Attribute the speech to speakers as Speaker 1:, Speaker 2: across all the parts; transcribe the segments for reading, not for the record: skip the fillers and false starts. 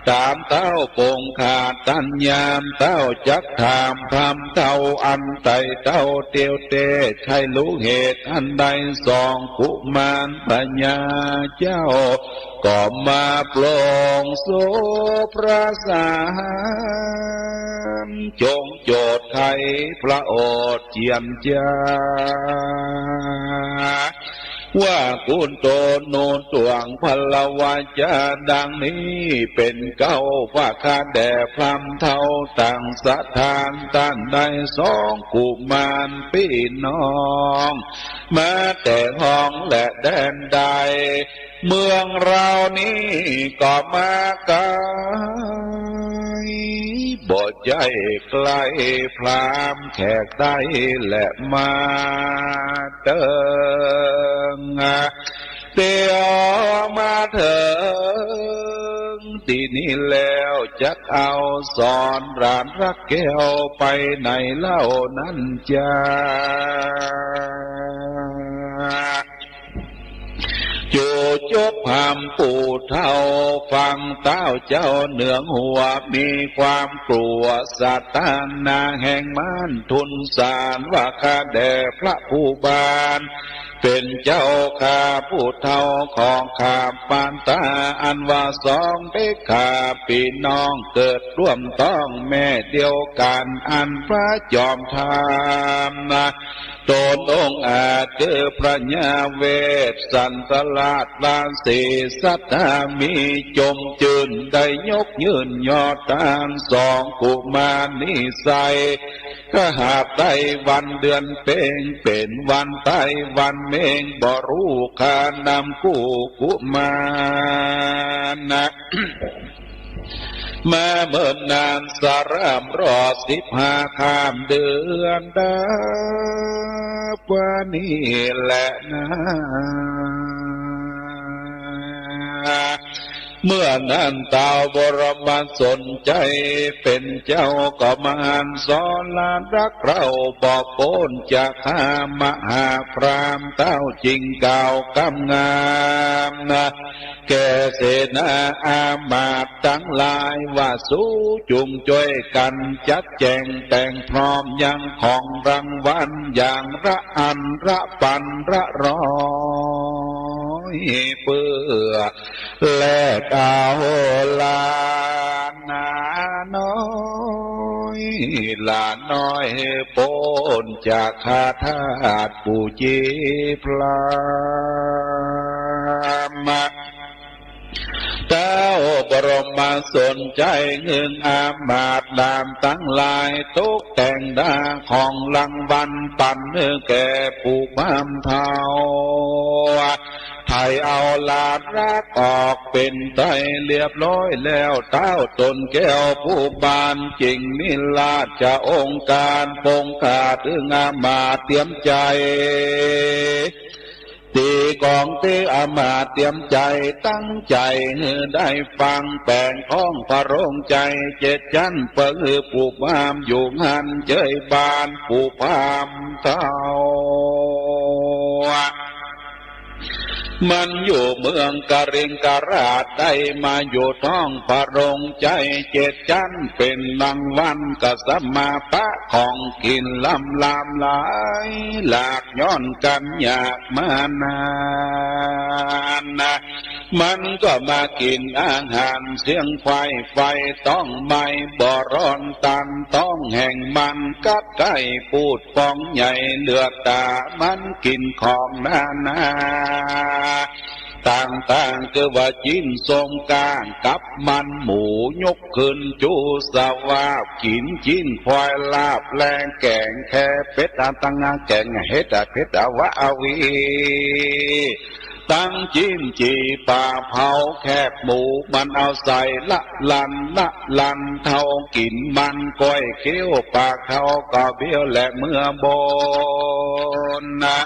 Speaker 1: ตามเต้าปงขาดตัญญามเต้าจักถามพรำเต้าอันไตเต้าเตียวเตใช่รู้เหตุอันใดสองกุมารปัญญาเจ้าก็มาปลงโสพระสามจงโจทย์ไขพระโอษฐ์เจียมจ้าว่ากุณโตโนตวงพลวาจาดังนี้เป็นเก้าฝาคาแด่พรำเท่าต่างสถานตั้งได้สองกุมารพี่น้องมาแต่ห้องและแดนใดเมืองเรานี้ก็มาไกลบ่ใจไกลพรามแขกได้และมาเติงเตียวมาเถิงที่นี่แล้วจักเอาสอนร้านรักแก้วไปไหนเล่านั้นจ้าจูจบพามปู่เท่าฟังเต้าเจ้าเหนืองหัวมีความกลัวสัตตานาแห่งม่านทุนสารว่าข้าแด่พระผู้บานเป็นเจ้าข้าผู้เท่าของข้าปานตาอันว่าสองเด็กข้าพี่น้องเกิดร่วมต้องแม่เดียวกันอันพระจอมธรรมนะตนองค์อาจเจอพระญาเวทสันตลาดลานสีสัตตามีจมจืนได้ยกยืนยอดตานสองกุมารนิสัยก็หากได้วันเดือนเป่งเป็นวันใต้วันเมงบ่รู้ขานำกู้กุมารนะ มาเมื่อนานสารามรอ15ข้ามเดือนดาบว่านี้แหละนะเมื่อนั้นเต่าบรมสนใจเป็นเจ้าก็มานสอนลานรักเราบอกโอนจากข้ามหาพรามเต้าจริงเก่ากำงามนะแก่เสนาอามาตย์ทั้งหลายว่าสู้จุงช่วยกันจัดแจงแต่งพร้อมยังของรางวัลอย่างระอันระปันระร้อยเพื่อแลกเอาลานาน้อยลาน้อยปนจากคาถาปูจีพรามเต้าบรมสนใจเงินอามาตย์ดามตั้งลายตกแต่งดาของรางวัลปันเนื้อแก่ผู้บ้ามเทาไทยเอาลาดรักออกเป็นไตเรียบร้อยแล้วเต้าตนแก้วผู้บานจริงนิลาจะองค์การปงขาดถึงอามาตย์เตรียมใจตีกองตีอามาตย์เตรียมใจตั้งใจได้ฟังแปลงข้องพระรงใจเจ็ดจันเปิงผูกพามอยู่หันเจยบานผูกพามเท่ามันอยู่เมืองกริงการาชได้มาอยู่ท้องพระรงใจเจ็ดจันเป็นรางวัลกสมาปะของกินลำหลายหลากย้อนกันอยากมานานนะมันก็มากินอาหารเสียงไฟต้องไม่บ่ร้อนตันต้องแห่งมันกัดไก่ปูดฟองใหญ่เลือดตามันกินของนาต่างๆคือว่าจิ้นทรงกลางกับมันหมูยกขึ้นจูสวาบกินจิ้นควายลาบแรงแกงแค่เป็ดตังงาแกงเฮ็ดเป็ดวะอาวีตั้งจิ้มจีปลาเผาแคบหมูมันเอาใส่ละลันเท่ากินมันก้อยเคี้ยวปากเท่าก็เบี้ยวและเมื่อบนนะ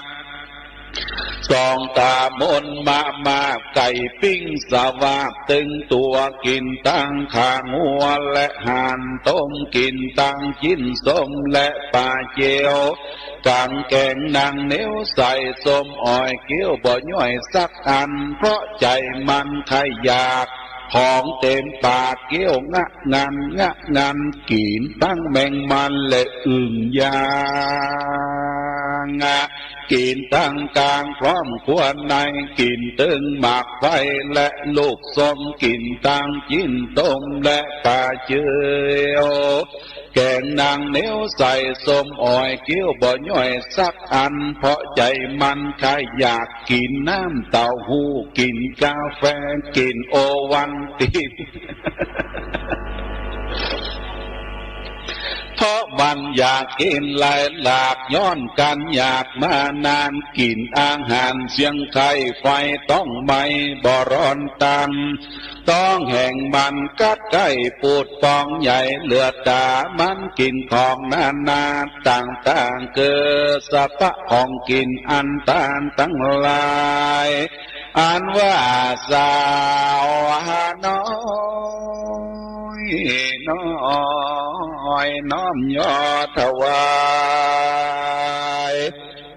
Speaker 1: สองตามนมาไก่ปิ้งสวาบตึงตัวกินตั้งขางัวและห่านต้มกินตั้งจิ้นส้มและปลาเจียวกางแกงนางเหนียวใส่ส้มอ้อยเกี้ยวบ่ย่อยสักอันเพราะใจมันใครอยาก ของเต็มปากเกี้ยวงะงานกินตั้งแมงมันและอึ่งยางกินตั้งกลางพร้อมควรในกินตึงหมากไฟและลูกส้มกินตั้งจิ้นต้มและปลาเจียวแกงนางเหนียวใส่ส้มอ้อยเกี้ยวบ่ย่อยสักอันเพราะใจมันใครอยากกินน้ำเต้าหู้กินกาแฟกินโอวันติน เพราะมันอยากกินหลายหลากย้อนกันอยากมานานกินอาหารเสียงไข่ไฟต้องไม่บ่ร้อนตันต้องแห่งมันกัดไก่ปูดปองใหญ่เลือดตามันกินของนาต่างเกิดสะปะของกินอันตานตั้งหลายอันว่าสาวน้อยน้อมยอถวาย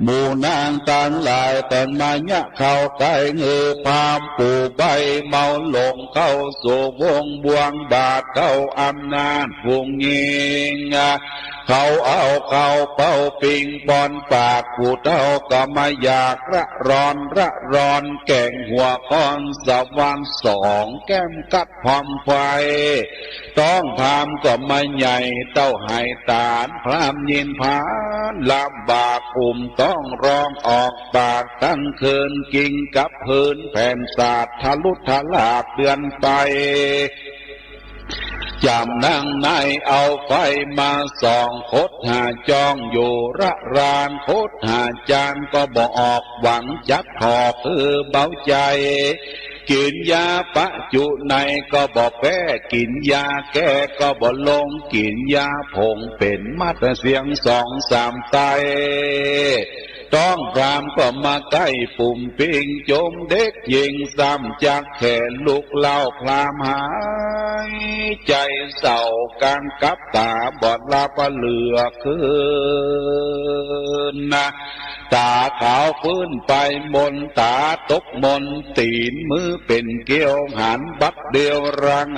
Speaker 1: หมู่นางต่างหลายแต่งมายะเข้าใกล้เงือพามปู่ใบเมาหลงเข้าสู่วงบวงบาทเข้าอำนาจวงยิงเขาเอาเขาเป่าปิงบอนปากผู้เท่าก็มาอยากระร้อนแก่งหัวคอนสวรรค์สองแก้มกัดพร้อมไฟต้องพามก็มาใหญ่เต้าไห้ตาลพรามยินผาลำบากปุ่มต้องร้องออกปากตั้งคืนกิ่งกับพื้นแผ่นศาสตร์ทะลุทะลาบเดือนไปจำนั่งในเอาไฟมาส่องคดหาจองอยู่ระรานคดหาจานก็บอกออกหวังจักขอคือเบาใจกินยาปะจุในก็บอกแพ้กินยาแก้ก็บอกลงกินยาผงเป็นมาตรเสียง2-3ไตต้องพรามก็มาใกล้ปุ่มปิงจมเด็กยิงซ้ำจากแขนลูกเล่าพรามหายใจเศร้ากังกับตาบอดลาปะเหลือคืนนะตาขาวฟื้นไปมนตาตกมนตีนมือเป็นเกี้ยวหันบัดเดียวรัง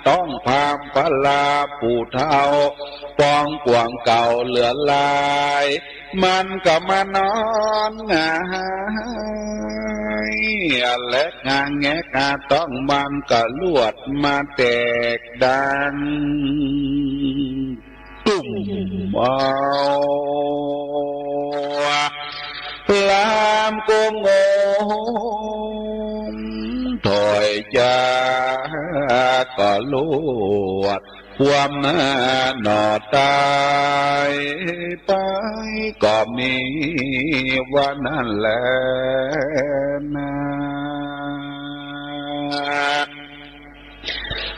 Speaker 1: ต้องพามพลาปู่เท้าปองกวางเก่าเหลือลายมันก็มานอนหายและงานแงกต้องมันก็ลวดมาแตกดังตุ่มเอาลามกงงถอยจาก็ลวดความหนอตายไปก็มีวันนั้นแหละนะ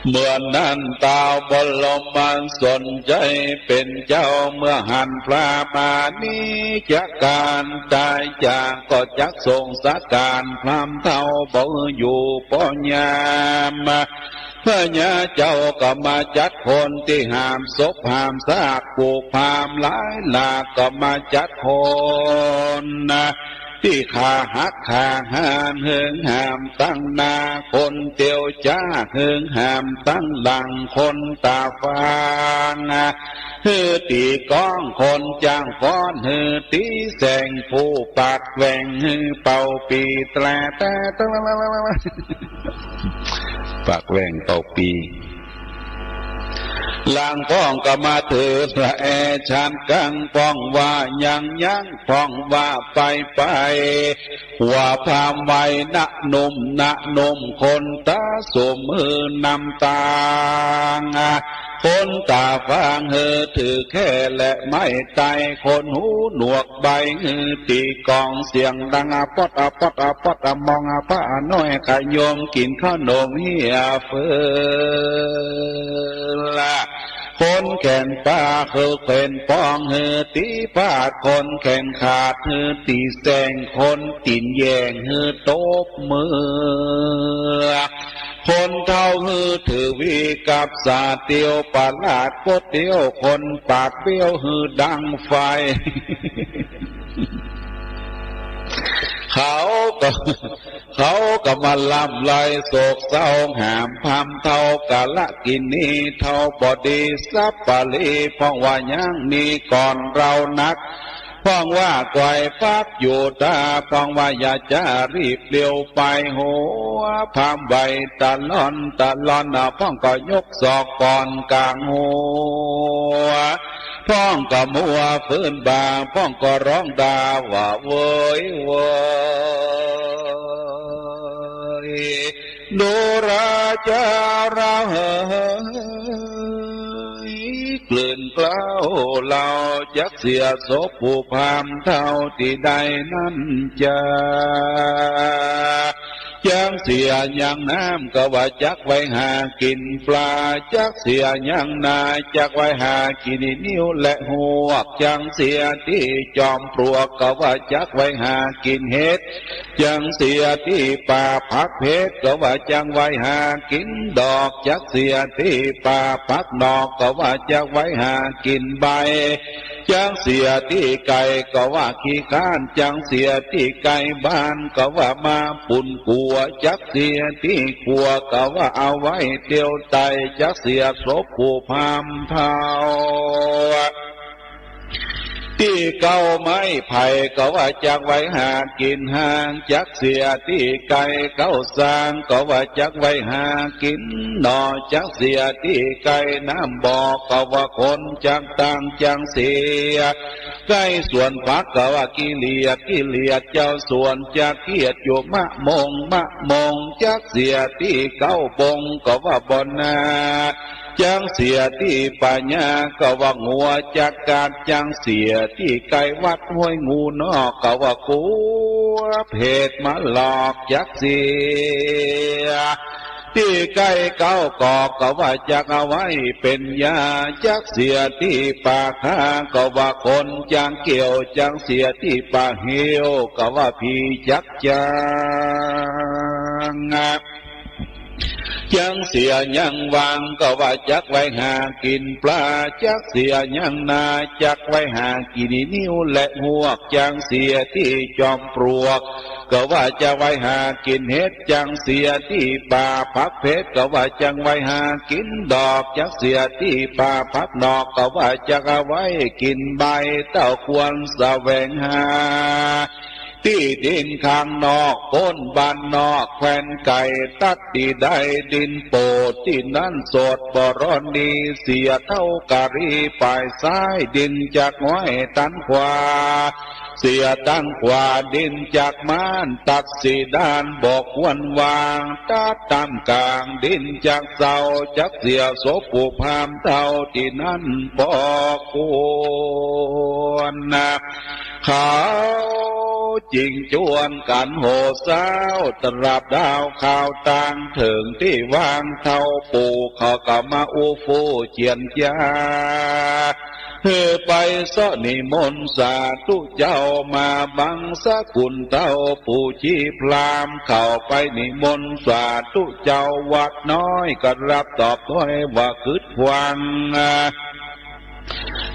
Speaker 1: เมื่อนั้นตาบลมมันสนใจเป็นเจ้าเมื่อหันพระมานี้จากการตายจากก็จักทรงสาการพรามเท่าบ่อยู่ป้อยามพระญาเจ้าก็มาจัดคนที่ห้ามศพห้ามซากปลูกพามหลายหลากก็มาจัดคนที่ขาหักขาหานเฮิงหามตั้งนาคนเตียวจ้าเฮิงหามตั้งหลังคนตาฟางฮือตีก้องคนจ้างฟ้อนฮือตีแสงผู้ปากแหว่งฮือเป่าปีแตรแต่ปากแหว่งเป่าปีลางพ้องก็มาถือพระแอชันกังพ้องว่ายังพ้องว่าไปว่าพามไว้ณนมคนตาสมมือนำตางคนตาฟางเฮอถือแค่และไม่ไตคนหูหนวกใบฮือตีกองเสียงดังปอดมองป้าน้อยขยมกินข้าวนมเฮียเฟือคนแขนป้าคือแขนป้องฮือตีป้าคนแขนขาดฮือตีแสงคนตีนแยงฮือโตบมือคนเท่าฮือถือวิกับสาเตียวปาลาดโคเตียวคนปากเปี้ยวฮือดังไฟ เขาก็มาลำไรโศกเศร้าหามพามเท่ากะละกินนี้เท่าบอดีสับปะลีพ้องว่ายังมีก่อนเรานักพ้องว่าไกวฟักอยู่ตาพ้องว่าอย่าจะรีบเลี้ยวไปหัวพามใบตะลอนพ้องก็ยกศอกก่อนกลางหัวพ้องก็มัวฟื้นบาพ้องก็ร้องดาว่าเว้ยเว้ยดูราจาเราเฮยกลื่นกล้าวเราจักเสียศพผู้พามเท่าที่ใดนั้นจะจักเสียยังน้ำก็ว่าจักไว้หากินปลาจักเสียยังนาจักไว้หากินนิ้วและหัวจังเสียที่จอมปลวกก็ว่าจักไว้หากินเห็ดจังเสียที่ป่าพักเพชรก็ว่าจังไว้หากินดอกจักเสียที่ป่าพักดอกก็ว่าจักไว้หากินใบจังเสียที่ไก่ก็ว่าขี้ข้านจังเสียที่ไก่บ้านก็ว่ามาปุ่นกัวจักเสียที่กัวก็ว่าเอาไว้เตียวไตจักเสียศพผู้พามเท้าที่เก้าไม้ไผ่ก็ว่าจักไว้หากินห่างจักเสียที่ไก่เก้าสร้างก็ว่าจักไว้หากินหนอจักเสียที่ไก่น้ำบ่อก็ว่าคนจักต่างจังเสียไก่ส่วนพักก็ว่ากิเลสเจ้าส่วนจักเกียดอยู่มะมงจักเสียที่เก้าบงก็ว่าบนนาจังเสียที่ปัญญาก็ว่างัวจักการจังเสียที่ไก่วัดห้วยงูนอกก็ว่ากูเพศมาหลอกจักเสียที่ไก่เก้ากอกก็ว่าจักเอาไว้เป็นยาจักเสียที่ปากหาก็ว่าคนจังเกี่ยวจังเสียที่ปากเหี่ยวก็ว่าผีจักจังจังเสียยังวางก็ว่าจักไว้หากินปลาจักเสียยังนาจักไว้หากินนิ้วและหัวจังเสียที่จอมปลวกก็ว่าจะไว้หากินเห็ดจังเสียที่ป่าพักเพชรก็ว่าจังไว้หากินดอกจักเสียที่ป่าพักดอกก็ว่าจะเอาไว้กินใบเต้าควรแสวงหาที่ดินข้างนอกพ้นบ้านนอกแควนไก่ตัดที่ได้ดินโปดที่นั้นสดบรอนีเสียเท่ากะรีปลายซ้ายดินจากห้อยตันขวาเสียตั้งขวาดินจากม่านตัดสีด้านบอกวันวางตาตามกลางดินจากเสาจักเสียศพผู้พามเท่าที่นั้นบอกควรนะเขาจริงจวนกันโหสาวตราบดาวข่าวต่างถึงที่วางเท่าปู่เขาก็มาอูฟูเจียนยาไปสนิมนต์สาธุเจ้ามาบังสกุลเต้าผู้ชีพรามเข้าไปนิมนต์สาธุเจ้าวัดน้อยก็รับตอบด้วยว่าคืดหวัง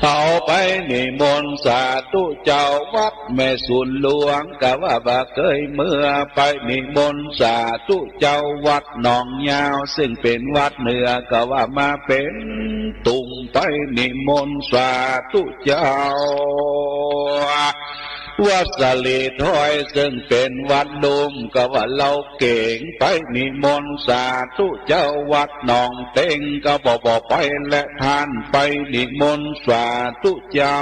Speaker 1: เอาไปนิมนต์สาธุเจ้าวัดแม่สุนหลวงกะว่าบ่เคยเมื่อไปนิมนต์สาธุเจ้าวัดหนองยาวซึ่งเป็นวัดเหนือกะว่ามาเป็นตุงไปนิมนต์สาธุเจ้าวัดสลีถอยซึ่งเป็นวัดดุมก็ว่าเราเก่งไปนิมนต์สาธุเจ้าวัดหนองเต็งก็บอกไปและท่านไปนิมนต์สาธุเจ้า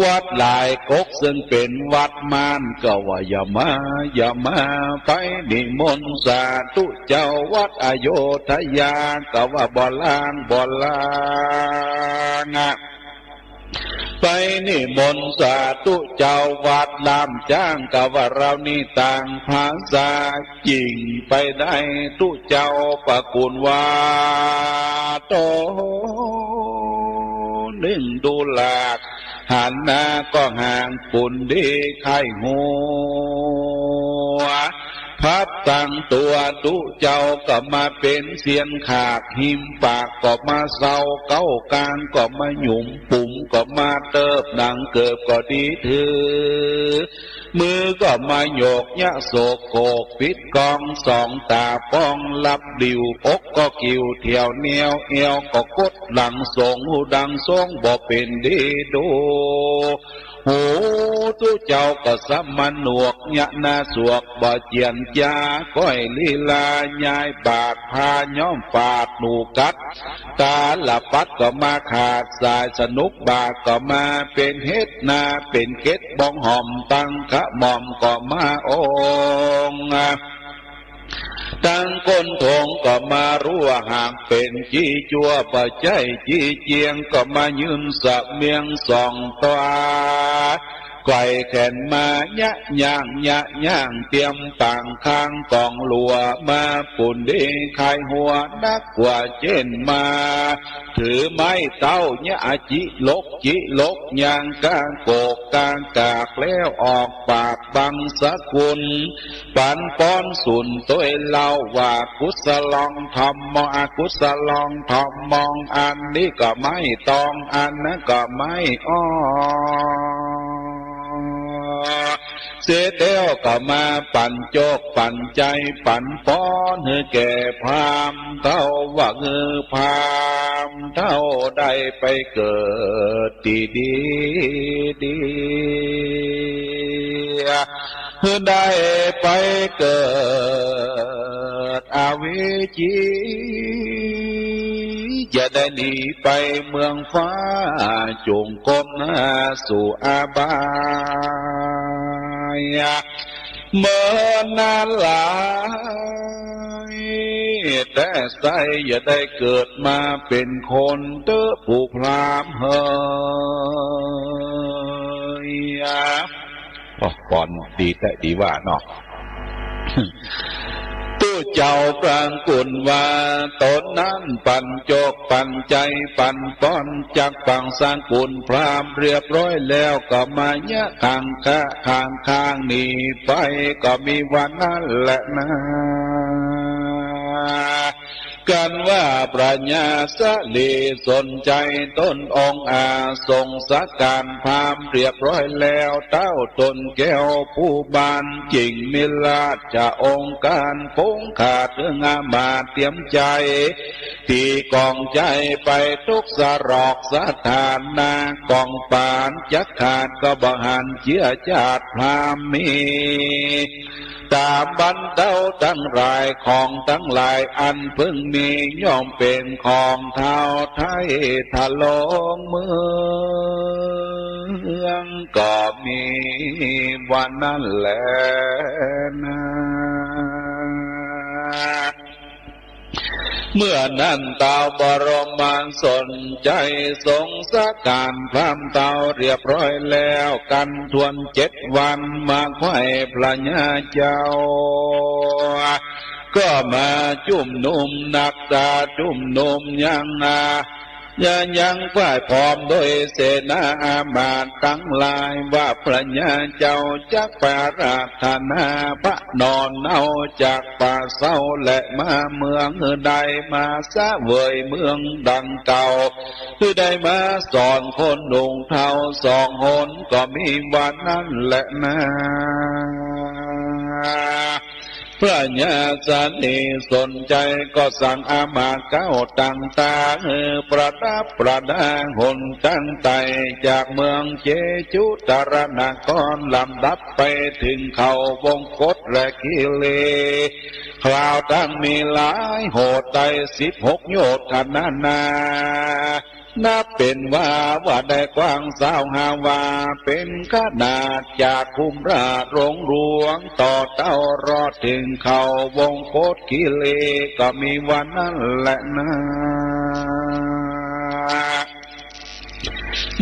Speaker 1: วัดหลายกกซึ่งเป็นวัดมานก็ว่าอย่ามาไปนิมนต์สาธุเจ้าวัดอโยธยาก็ว่าบ่ล่างไปนิมนต์สาธุเจ้าวัดลามจ้างกะว่าเรานี่ต่างภาษาจริงไปได้ตุเจ้าปะกุลว่าโตหนึ่งดูหลากหันหน้าก็ห่างปุ่นดีไข่หัว พัดตั้งตัวตุเจ้าก็มาเป็นเสียนขาดหิมปากก็มาเศร้าเก้ากลางก็มาหยุ่มปุ่มก็มาเติบดังเกิบก็ดีถือมือก็มาโยกยะโศกโกกปิดกองสองตาป้องลับดิวอกก็กิ้วเที่ยวเหนียวเอวก็กดหลังสงหูดังสงบ่เป็นดีดูหูตุเจ้าก็สมันหนวกยะนาสวกบ่เจียนจาก้อยลีลายายบาดพาย้อมปาดหนูกัดตาละปัดก็มาขาดสายสนุกบาดก็มาเป็นเฮ็ดนาเป็นเก็ดบ้องหอมตั้งขะหม่อมก็มาองตั้งก้นทงก็มารั่วหางเป็นจี้จัวปะใจจี้เจียงก็มายืนสะเมียงสองตัวไกวแขนมายะย่างยะย่างเตรียมต่างข้างกองหลัวมาปุ่นดีไข่หัวนักกว่าเจนมาถือไม้เต้ายะจิลกยางกางโกกกางกากแล้วออกปากบังสกุลปันป้อนสุนตัวเล่าว่ากุศลองทำมองอกุศลองทำมองอันนี้ก็ไม่ต้องอันนั้นก็ไม่อ้อเสียเดียวก็มาปั่นโจกปั่นใจปั่นป้อนให้แก่พรามเท่าว่าเงือพรามเท่าได้ไปเกิดดีได้ไปเกิดอเวจีจะได้หนีไปเมืองฟ้าจงก้มหน้าสู่อาบายเมื่อนานหลายแต่ใส่อย่าได้เกิดมาเป็นคนเตอผู้พรามเฮยก่อนดีแต่ดีว่าเนาะตู้เจ้าปรางกุลว่าตนนั้นปั่นโจกปั่นใจปั่นป้อนจากฝั่งสร้างกุลพรามเรียบร้อยแล้วก็มาเยะข้างหนีไปก็มีวันนั้นแหละนะกันว่าปรัญญาสะลีสนใจต้นองอาทรงสักการพามเรียบร้อยแล้วเต้าตนแก้วผู้บานจริงมิลาชจะองค์การพงขาดเรื่องอามาเตรียมใจที่กองใจไปทุกสรอกสถานนากองปานจักขาดก็บหันเชื้อชาติพรามมีตามบันเต้าทั้งรายของทั้งหลายอันเพิ่งมีย่อมเป็นของเท้าไทยทะลงเมืองก็มีวันนั้นแหละนะเมื่อนั้นเต่าบรมานสนใจสงสการพรามเต่าเรียบร้อยแล้วกันทวน7 วันมาไข่พระญาเจ้าก็มาจุ่มนุ่มนักตาจุ่มนุ่มยังฝ่ายพร้อมโดยเสนาอามาตย์ทั้งหลายว่าพระญาเจ้าจักปาราธนาพระนอนเอาจากป่าเศร้าและมาเมืองใดมาซะเวยเมืองดังเก่าคือได้มาสอนคนหนุ่งเทา2 หนก็มีวันนั้นแหละนะพระญาสันนิสนใจก็สั่งอามาตย์9 ต่างๆประดับประดาหนตั้งไต่จากเมืองเจจุตรนครลำดับไปถึงเขาวงกฏและกิเลคราวตั้งมีหลายโหดไต่16 โยชน์ขนานานับเป็นว่าได้กว้าง25 วาเป็นขนาดจากคุมราชโรงหลวงต่อเต้ารอดถึงเขาวงโคตรกิเลก็มีวันนั้นแหละนะ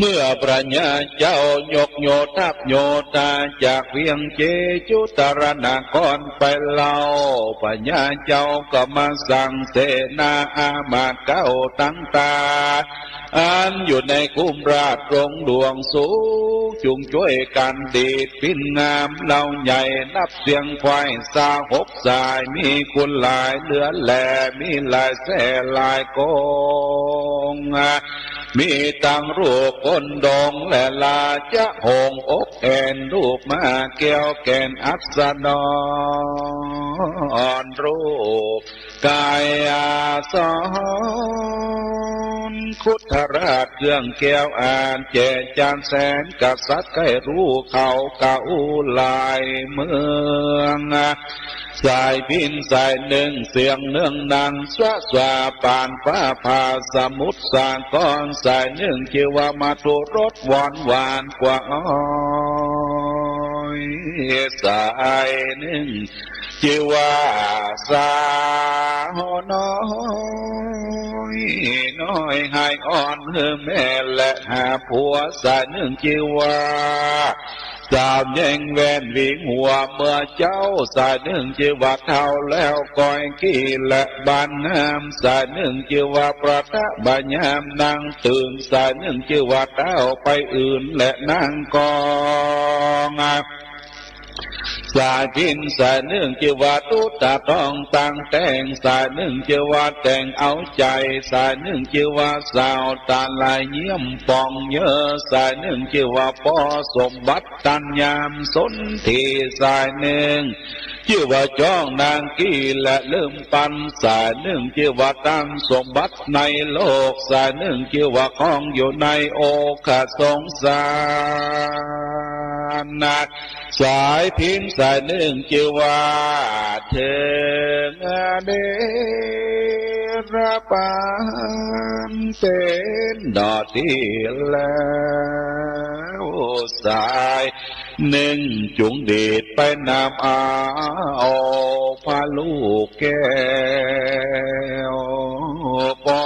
Speaker 1: เมื่อพระญาเจ้ายกโยทัพโยตาจากเวียงเจจุตรนครไปเล่าพระญาเจ้าก็มาสั่งเสนาอามาตย์เก้าตั้งตาอันอยู่ในคุ้มราชรงดวงสูงจุงช่วยกันดีดพินงามเหล่าใหญ่นับเสียงควายสาหกสายมีคุณหลายเหลือแหล่มีหลายแส่หลายกงมีตังรูปคนดองและลาจะหงอกแอนรูปมาแก้วแกนอัศดรรูปกายอาสอนคุทราชเครื่องแก้วอ่านแจจานแสนกษัตริย์ใกล้รู้เขาเก่าลายเมืองสายพินสายหนึ่งเสียงเนื่องดังสวะสวาปานฟ้าผ่าสมุทรสางก้อนสายหนึ่งชื่อว่ามาตุรสหวานหวานกว่าอ้อยสายหนึ่งชื่อว่าสาวน้อยน้อยให้อ่อนเฮือแม่และหาผัวสายหนึ่งชื่อว่าสาวแย่งแวนวิ่งหัวเมื่อเจ้าสายหนึ่งชื่อว่าเท่าแล้วก้อยขี้และบานน้ำสายหนึ่งชื่อว่าประทะบานยามนางตื่นสายหนึ่งชื่อว่าเต้าไปอื่นและนางกองสายพินสายหนึ่งชื่อว่าตุตาต้องตั้งแต่งสายหนึ่งชื่อว่าแต่งเอาใจสายหนึ่งชื่อว่าสาวตาลายเยี่ยมปองเยอะสายหนึ่งชื่อว่าพ่อสมบัติตัญญามสนทีสายหนึ่งชื่อว่าจ้องนางกี้และลืมปันสายหนึ่งชื่อว่าตั้งสมบัติในโลกสายหนึ่งชื่อว่าคล้องอยู่ในโอกาสสงสารนักสายพินสายหนึ่งชื่อว่าเถิงเดระปานเป็นดอที่แล้วสายหนึ่งจุงเดชไปนำเอาพาลูกแก้วพ่อ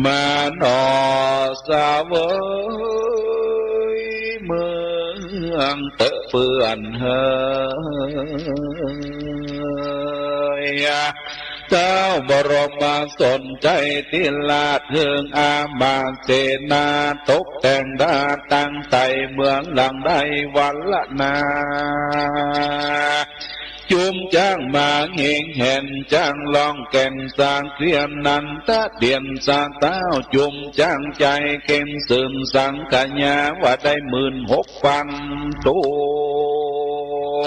Speaker 1: มาหนอสาวเมืองเตอะเปื่อนเฮยเจ้าบรมสนใจที่ลาดเฮืองอามาเสนาตกแต่งดาตั้งไตเมืองหลังใดวันละนาจุมจ้างมาเง่งแห่นจ้างลองแก่นสร้างเทียนนันตะเดียนสร้างเต้าจุมจ้างใจเข็มซึมสังขญาว่าได้16,000 ตั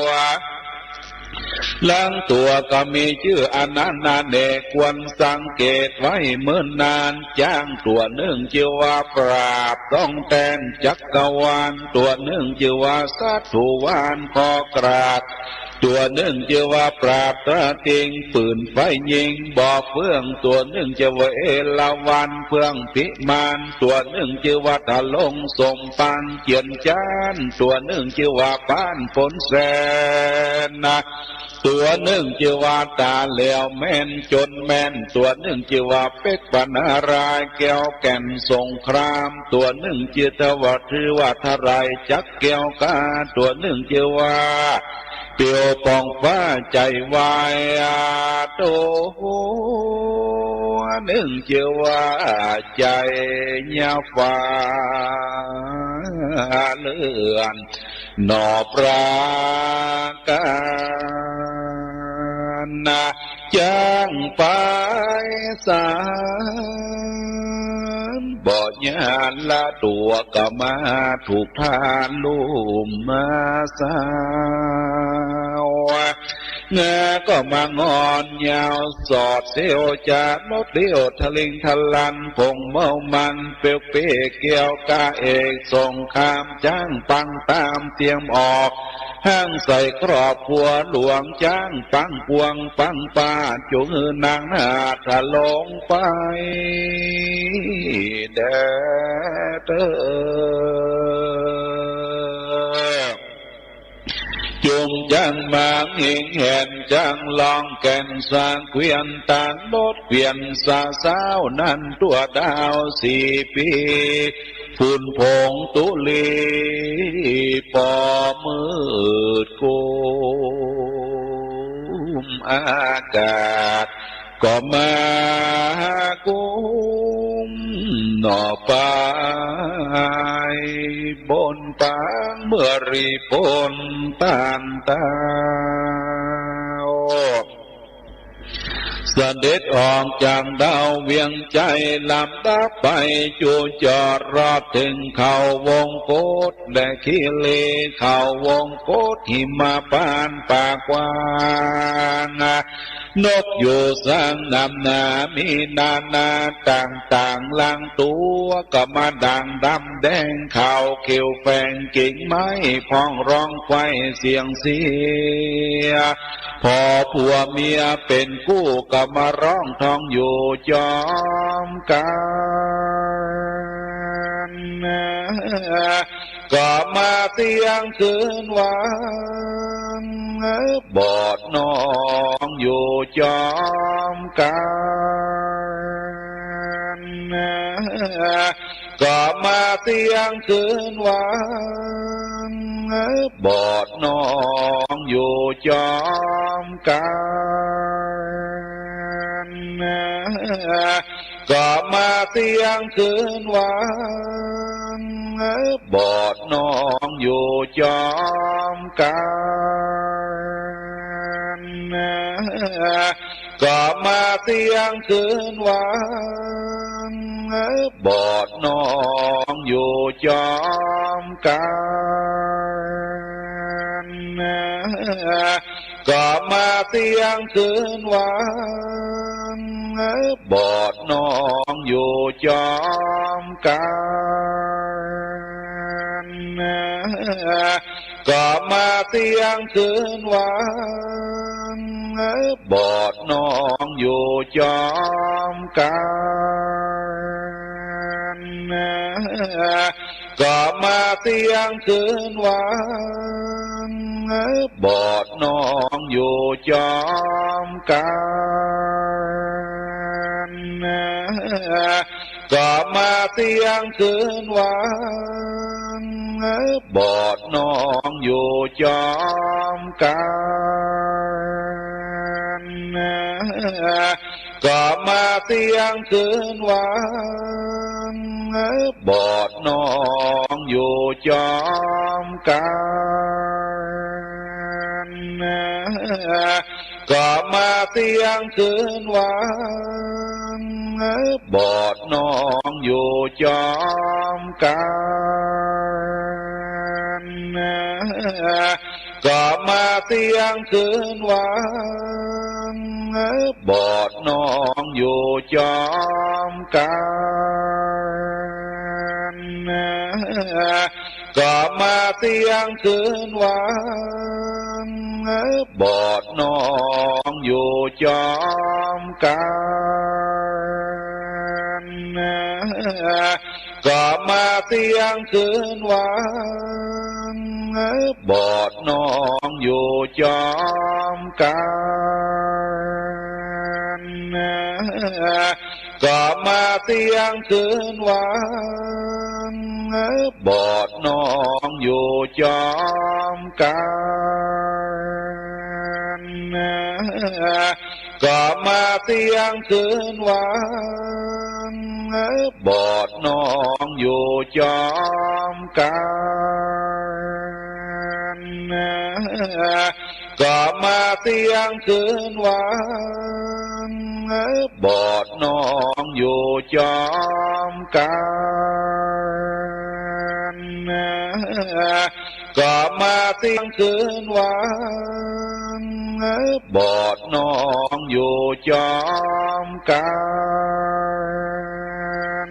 Speaker 1: วล้างตัวก็มีชื่ออนันนาเนกควรสังเกตไว้เมื่อนานจ้างตัวหนึ่งชื่อว่าปราบต้องแตนจักรวาลตัวหนึ่งชื่อว่าสัตถุวานคอกราดตัวหนึ่งชื่อว่าปราบตะติงปืนไฟยิงบอกเฟื่องตัวหนึ่งชื่อว่าเอลาวันเฟื่องพิมานตัวหนึ่งชื่อว่าทะลงสมปังเกียนจานตัวหนึ่งชื่อว่าปานฝนแสนนะตัวหนึ่งชื่อว่าตาเหลวแม่นจนแม่นตัวหนึ่งชื่อว่าเป็กปนารายแก้วแก่นสงครามตัวหนึ่งชื่อทวัตถือว่าทรายจักแก้วกาตัวหนึ่งชื่อว่าเปียวปองฟ้าใจวายโตหนึ่งชื่อว่าใจยาฟ้าเลื่อนหนอปราการนะจ้างไปสารบ่อญาณละตัวก็มาถูกทานลุ่มมาสาวเงาก็มางอนยาวสอดเสียวจากนกเดียวทะลิงทะลันผงเมามันเปรี้ยวเปรี้ยเกี่ยวกาเอกส่งข้ามจ้างปังตามเตรียมออกห้างใส่ครอบครัวหลวงจ้างปังปวงปังป้าจุงนางนาถลงไปแดดจุม งจังมาเห็นเห็นจังลองแก่นสร้างเกวียนตานรถเกวียนสาสาวนั่นตัวดาว4 ปีฝุ่นผงตุลีปอมืดกุมอากาศก็มากุมหน่อปายบนปางเมื่อรีปนตานตาเสด็จออกจากดาวเวียงใจลำดับไปจูจอดรอบถึงเขาวงโกฏและขีเลเขาวงโกฏหิมาปานปากวางนกอยู่สร้างนำนามีนานาต่างๆลังตัวก็มาดังดำแดงเขาเขียวแฝงกิ่งไม้พองร้องไฟเสียงเสียพอผัวเมียเป็นคู่ก็มาร้องทองอยู่จอมกันก็มาเตียงคืนวันบอดน้องอยู่จอมกันก็มาเตียงคืนวันบอดน้องอยู่จอมกันก็มาเตียงคืนวันบอดน้องอยู่จอมกันก็มาเตียงคืนวันบอดน้องอยู่จอมกันก็มาเตียงคืนวันบอดน้องอยู่จอมกันก็มาเตียงคืนวันบอดน้องอยู่จอมกันก็มาเตียงคืนวันบอดน้องอยู่จอมกันก็มาเตียงคืนวันบอดน้องอยู่จอมกันก็มาเตียงคืนวันบอดน้องอยู่จอมกันก็มาเตียงคืนวันบอดน้องอยู่จอมกันก็มาเตียงคืนวันบอดน้องอยู่จอมกันก็มาเตียงคืนวันบอดน้องอยู่จอมกันก็มาเตียงคืนวันบอดน้องอยู่จอมกันก็มาเตียงคืนวันบอดน้องอยู่จอมกันก็มาเตียงคืนวันบอดน้องอยู่จอมกันก็มาเตียงคืนวันบอดน้องอยู่จอมกันก็มาเตียงคืนวันบอดน้องอยู่จอมกัน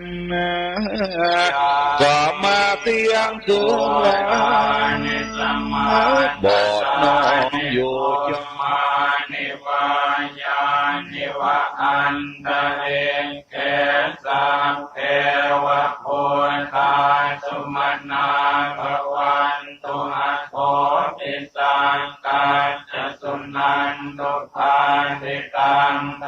Speaker 1: ก็มาเตียงคืนวันบอดน้องอยู่จอม
Speaker 2: นิวายานิวะอันตะเรเกสังเทวะโพธาสุมนาภวันตุหะโพติสังกา ตุภาสิตังธ